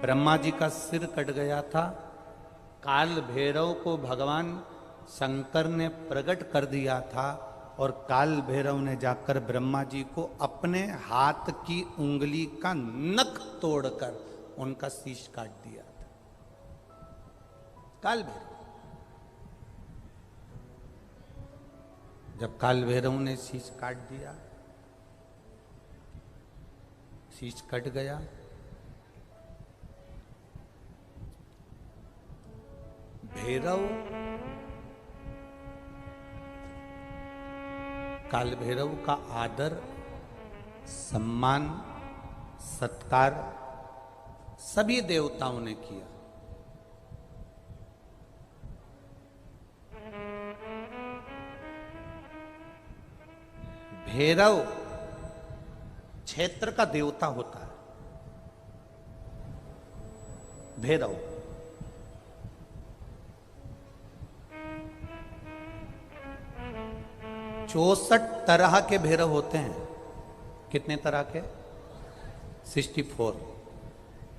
ब्रह्मा जी का सिर कट गया था। काल भैरव को भगवान शंकर ने प्रकट कर दिया था और काल भैरव ने जाकर ब्रह्मा जी को अपने हाथ की उंगली का नख तोड़कर उनका शीश काट दिया था। काल भैरव, जब काल भैरव ने शीश काट दिया, शीश कट गया, भैरव काल भैरव का आदर, सम्मान, सत्कार सभी देवताओं ने किया। भैरव क्षेत्र का देवता होता है। भैरव 64 तरह के भैरव होते हैं। कितने तरह के? 64।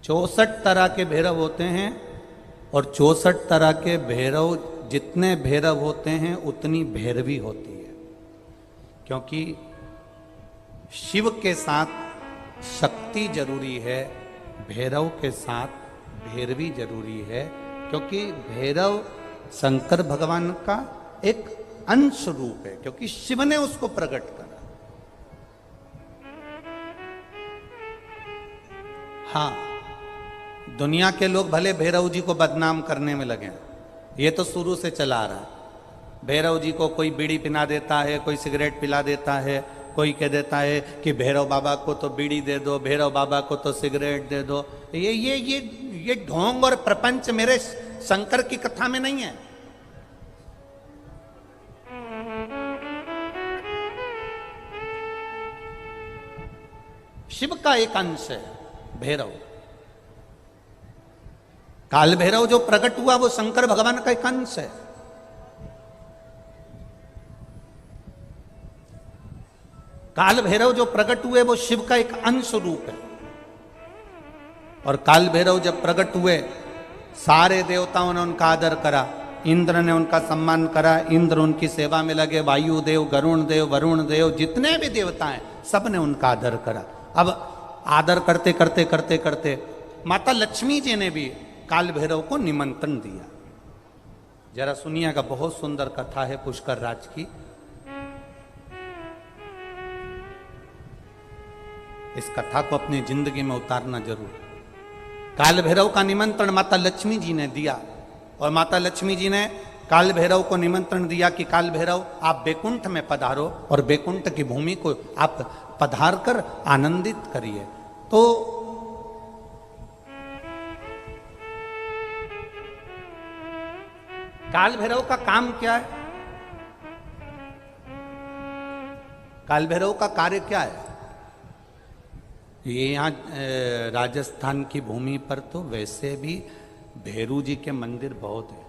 64 तरह के भैरव होते हैं और 64 तरह के भैरव, जितने भैरव होते हैं उतनी भैरवी होती है। क्योंकि शिव के साथ शक्ति जरूरी है, भैरव के साथ भैरवी जरूरी है। क्योंकि भैरव शंकर भगवान का एक अंश रूप है, क्योंकि शिव ने उसको प्रकट करा। हाँ, दुनिया के लोग भले भैरव जी को बदनाम करने में लगे, ये तो शुरू से चला आ रहा है। भैरव जी को कोई बीड़ी पिला देता है, कोई सिगरेट पिला देता है, कोई कह देता है कि भैरव बाबा को तो बीड़ी दे दो, भैरव बाबा को तो सिगरेट दे दो। ये ढोंग और प्रपंच मेरे शंकर की कथा में नहीं है। शिव का एक अंश है भैरव। काल भैरव जो प्रकट हुआ वो शंकर भगवान का एक अंश है। काल भैरव जो प्रकट हुए वो शिव का एक अंश रूप है। और काल भैरव जब प्रकट हुए, सारे देवताओं ने उनका आदर करा। इंद्र ने उनका सम्मान करा, इंद्र उनकी सेवा में लगे, वायु देव, गरुण देव, वरुण देव, जितने भी देवता हैं सब ने उनका आदर करा। अब आदर करते करते करते करते माता लक्ष्मी जी ने भी काल भैरव को निमंत्रण दिया। जरा सुनिएगा, बहुत सुंदर कथा है पुष्कर राज की। इस कथा को अपनी जिंदगी में उतारना जरूर। काल भैरव का निमंत्रण माता लक्ष्मी जी ने दिया और माता लक्ष्मी जी ने काल भैरव को निमंत्रण दिया कि काल भैरव आप बैकुंठ में पधारो और बैकुंठ की भूमि को आप पधार कर आनंदित करिए। तो काल भैरव का काम क्या है? काल भैरव का कार्य क्या है? ये यहाँ राजस्थान की भूमि पर तो वैसे भी भैरू जी के मंदिर बहुत है।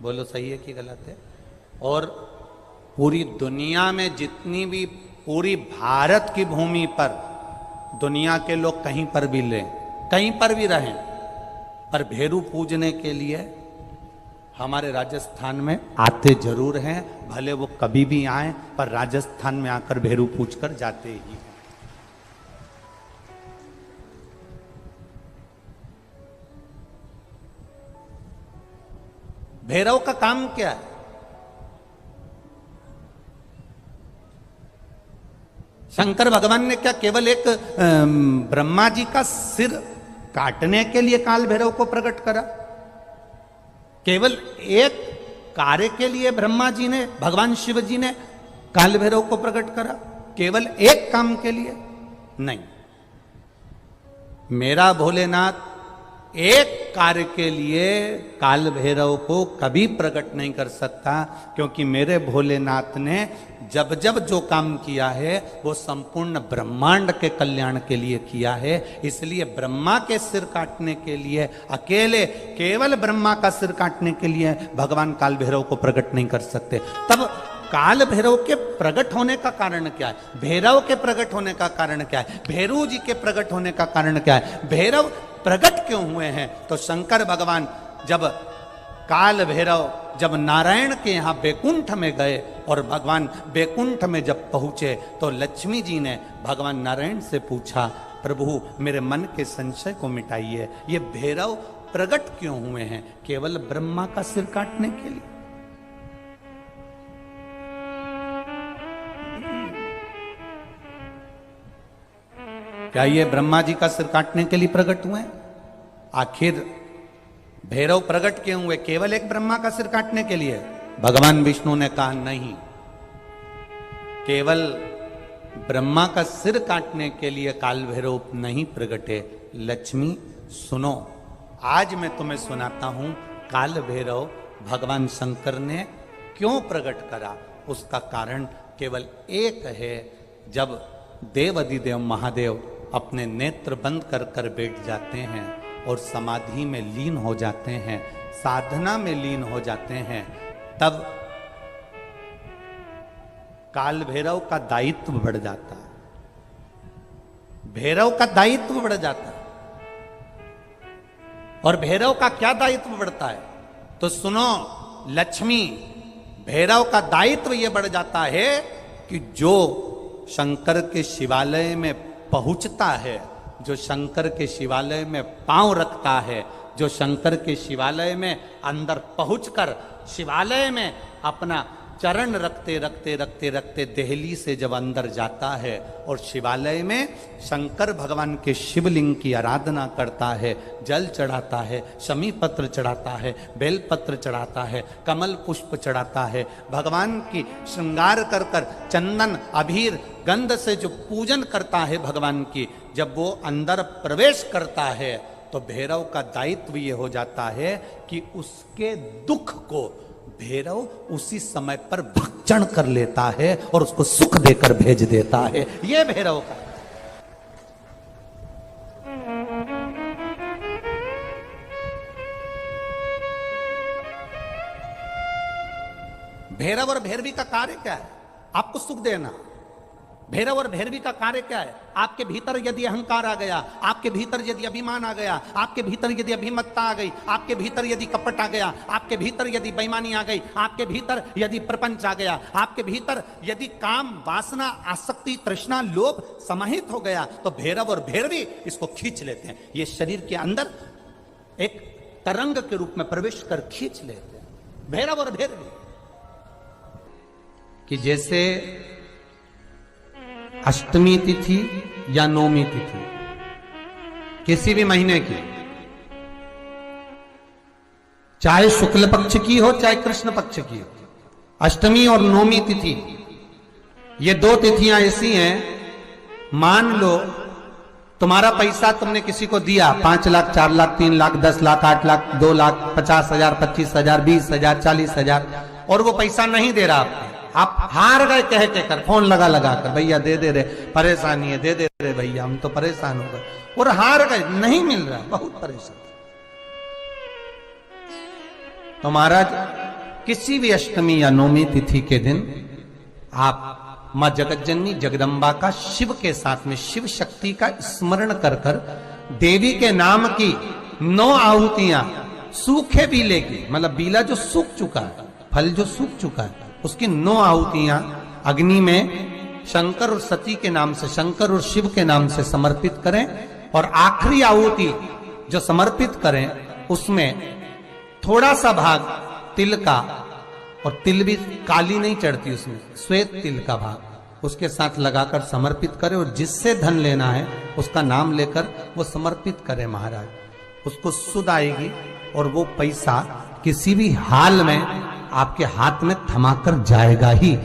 बोलो सही है कि गलत है? और पूरी दुनिया में जितनी भी, पूरी भारत की भूमि पर दुनिया के लोग कहीं पर भी लें, कहीं पर भी रहें, पर भैरू पूजने के लिए हमारे राजस्थान में आते जरूर हैं। भले वो कभी भी आए, पर राजस्थान में आकर भैरू पूज कर जाते ही हैं। भैरव का काम क्या है? शंकर भगवान ने क्या केवल एक ब्रह्मा जी का सिर काटने के लिए काल भैरव को प्रकट करा? केवल एक कार्य के लिए ब्रह्मा जी ने, भगवान शिव जी ने काल भैरव को प्रकट करा? केवल एक काम के लिए? नहीं। मेरा भोलेनाथ एक कार्य के लिए काल भैरव को कभी प्रकट नहीं कर सकता, क्योंकि मेरे भोलेनाथ ने जब जब जो काम किया है वो संपूर्ण ब्रह्मांड के कल्याण के लिए किया है। इसलिए ब्रह्मा के सिर काटने के लिए, अकेले केवल ब्रह्मा का सिर काटने के लिए भगवान काल भैरव को प्रकट नहीं कर सकते। तब काल भैरव के प्रकट होने का कारण क्या है? भैरव के प्रकट होने का कारण क्या है? भैरू जी के प्रकट होने का कारण क्या है? भैरव प्रकट क्यों हुए हैं? तो शंकर भगवान जब काल भैरव जब नारायण के यहाँ बैकुंठ में गए और भगवान बैकुंठ में जब पहुंचे तो लक्ष्मी जी ने भगवान नारायण से पूछा, प्रभु मेरे मन के संशय को मिटाइए, ये भैरव प्रकट क्यों हुए हैं? केवल ब्रह्मा का सिर काटने के लिए? क्या ये ब्रह्मा जी का सिर काटने के लिए प्रकट हुए? आखिर भैरव प्रकट क्यों हुए? केवल एक ब्रह्मा का सिर काटने के लिए? भगवान विष्णु ने कहा नहीं, केवल ब्रह्मा का सिर काटने के लिए काल भैरव नहीं प्रकटे। लक्ष्मी सुनो, आज मैं तुम्हें सुनाता हूं काल भैरव भगवान शंकर ने क्यों प्रकट करा। उसका कारण केवल एक है। जब देव अधिदेव महादेव अपने नेत्र बंद कर कर बैठ जाते हैं और समाधि में लीन हो जाते हैं, साधना में लीन हो जाते हैं, तब काल भैरव का दायित्व बढ़ जाता है। भैरव का दायित्व बढ़ जाता है। और भैरव का क्या दायित्व बढ़ता है? तो सुनो लक्ष्मी, भैरव का दायित्व यह बढ़ जाता है कि जो शंकर के शिवालय में पहुंचता है, जो शंकर के शिवालय में पांव रखता है, जो शंकर के शिवालय में अंदर पहुंचकर शिवालय में अपना चरण रखते रखते रखते रखते देहली से जब अंदर जाता है और शिवालय में शंकर भगवान के शिवलिंग की आराधना करता है, जल चढ़ाता है, शमी पत्र चढ़ाता है, बेल पत्र चढ़ाता है, कमल पुष्प चढ़ाता है, भगवान की श्रृंगार कर कर चंदन अबीर गंध से जो पूजन करता है भगवान की, जब वो अंदर प्रवेश करता है तो भैरव का दायित्व ये हो जाता है कि उसके दुख को भैरव उसी समय पर भक्षण कर लेता है और उसको सुख देकर भेज देता है। ये भैरव का। भैरव और भैरवी का कार्य क्या है? आपको सुख देना। भैरव और भैरवी का कार्य क्या है? आपके भीतर यदि अहंकार आ गया, आपके भीतर यदि अभिमान आ गया, आपके भीतर यदि अभिमत्ता आ गई, आपके भीतर यदि कपट आ गया, आपके भीतर यदि बेईमानी आ गई, आपके भीतर यदि प्रपंच आ गया, आपके भीतर यदि काम वासना आसक्ति तृष्णा लोभ समाहित हो गया, तो भैरव और भैरवी इसको खींच लेते हैं। ये शरीर के अंदर एक तरंग के रूप में प्रवेश कर खींच लेते हैं भैरव और भैरवी। कि जैसे अष्टमी तिथि या नौमी तिथि किसी भी महीने की, चाहे शुक्ल पक्ष की हो चाहे कृष्ण पक्ष की हो, अष्टमी और नौमी तिथि ये दो तिथियां ऐसी हैं, मान लो तुम्हारा पैसा तुमने किसी को दिया 5 लाख 4 लाख 3 लाख 10 लाख 8 लाख 2 लाख 50,000 25,000 20,000 40,000 और वो पैसा नहीं दे रहा आपको, आप हार गए कह के कर, फोन लगा लगा कर, भैया दे दे रे, परेशानी है, दे दे रे भैया, हम तो परेशान हो गए, और हार गए, नहीं मिल रहा, बहुत परेशान। तो महाराज किसी भी अष्टमी या नौमी तिथि के दिन आप मां जगतजननी जगदम्बा का शिव के साथ में शिव शक्ति का स्मरण कर कर देवी के नाम की 9 आहुतियां सूखे बीले की, मतलब बीला जो सूख चुका है, फल जो सूख चुका है, उसकी 9 आहुतियां अग्नि में शंकर और सती के नाम से, शंकर और शिव के नाम से समर्पित करें, और आखिरी आहुति जो समर्पित करें उसमें थोड़ा सा भाग तिल का, और तिल भी काली नहीं चढ़ती उसमें, श्वेत तिल का भाग उसके साथ लगाकर समर्पित करें, और जिससे धन लेना है उसका नाम लेकर वो समर्पित करें महाराज, उसको सुध आएगी और वो पैसा किसी भी हाल में आपके हाथ में थमाकर जाएगा ही।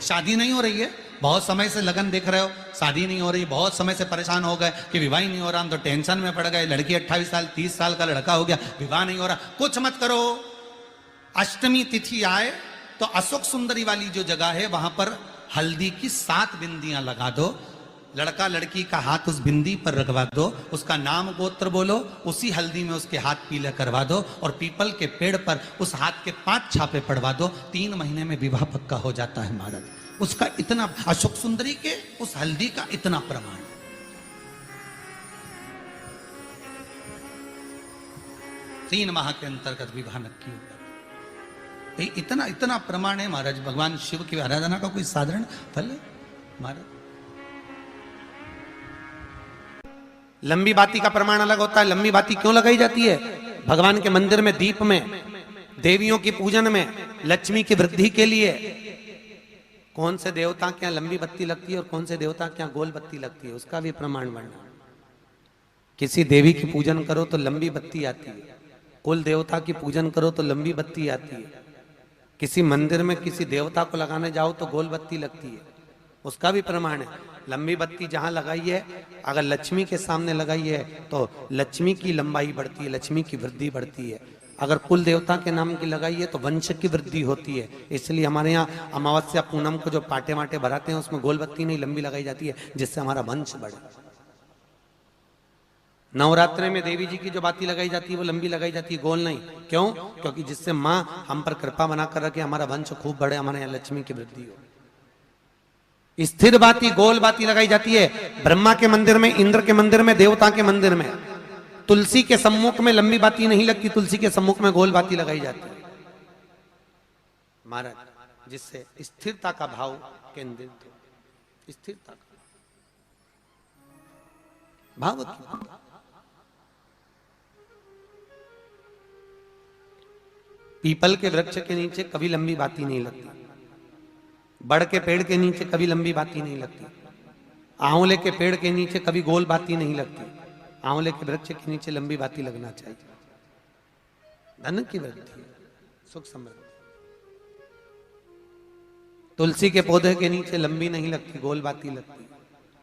शादी नहीं हो रही है, बहुत समय से लगन देख रहे हो, शादी नहीं हो रही, बहुत समय से परेशान हो गए कि विवाह ही नहीं हो रहा, हम तो टेंशन में पड़ गए, लड़की 28 साल 30 साल का लड़का हो गया, विवाह नहीं हो रहा, कुछ मत करो। अष्टमी तिथि आए तो अशोक सुंदरी वाली जो जगह है वहां पर हल्दी की 7 बिंदियां लगा दो, लड़का लड़की का हाथ उस बिंदी पर रखवा दो, उसका नाम गोत्र बोलो, उसी हल्दी में उसके हाथ पीले करवा दो, और पीपल के पेड़ पर उस हाथ के 5 छापे पड़वा दो, 3 महीने में विवाह पक्का हो जाता है महाराज। उसका इतना, अशोक सुंदरी के उस हल्दी का इतना प्रमाण। 3 माह के अंतर्गत विवाह नक्की हो जाता है। इतना इतना प्रमाण है महाराज। भगवान शिव की आराधना का कोई साधारण फल है महाराज। लंबी बाती का प्रमाण अलग होता है। लंबी बाती क्यों लगाई जाती है? भगवान के मंदिर में दीप में, देवियों की पूजन में, लक्ष्मी की वृद्धि के लिए। कौन से देवता के यहाँ लंबी बत्ती लगती है और कौन से देवता के यहाँ गोल बत्ती लगती है, उसका भी प्रमाण वर्णन। किसी देवी की पूजन करो तो लंबी बत्ती आती है, कुल देवता की पूजन करो तो लंबी बत्ती आती है। किसी मंदिर में किसी देवता को लगाने जाओ तो गोल बत्ती लगती है, उसका भी प्रमाण है। लंबी बत्ती जहां लगाई है, अगर लक्ष्मी के सामने लगाई है तो लक्ष्मी की लंबाई बढ़ती है, लक्ष्मी की वृद्धि बढ़ती है। अगर कुल देवता के नाम की लगाई है तो वंश की वृद्धि होती है। इसलिए हमारे यहाँ अमावस्या पूनम को जो पाटे वाटे भराते हैं उसमें गोल बत्ती नहीं लंबी लगाई जाती है, जिससे हमारा वंश बढ़े। नवरात्रि में देवी जी की जो बाती लगाई जाती है वो लंबी लगाई जाती है, गोल नहीं। क्यों? क्योंकि जिससे माँ हम पर कृपा बनाकर रखे, हमारा वंश खूब बढ़े, हमारे यहाँ लक्ष्मी की वृद्धि हो। स्थिर बाती, गोल बाती लगाई जाती है ब्रह्मा के मंदिर में, इंद्र के मंदिर में, देवता के मंदिर में। तुलसी के सम्मुख में लंबी बाती नहीं लगती, तुलसी के सम्मुख में गोल बाती लगाई जाती है महाराज, जिससे स्थिरता का भाव केंद्रित हो। स्थिरता का भाव। पीपल के वृक्ष के नीचे कभी लंबी बाती नहीं लगती, बड़ के पेड़ के नीचे कभी लंबी बाती नहीं लगती, आंवले के पेड़ के नीचे कभी गोल बाती नहीं लगती। आंवले के वृक्ष के नीचे लंबी बाती लगना चाहिए। धन की वृद्धि, सुख समृद्धि। तुलसी के पौधे के नीचे लंबी नहीं लगती, गोल बाती लगती।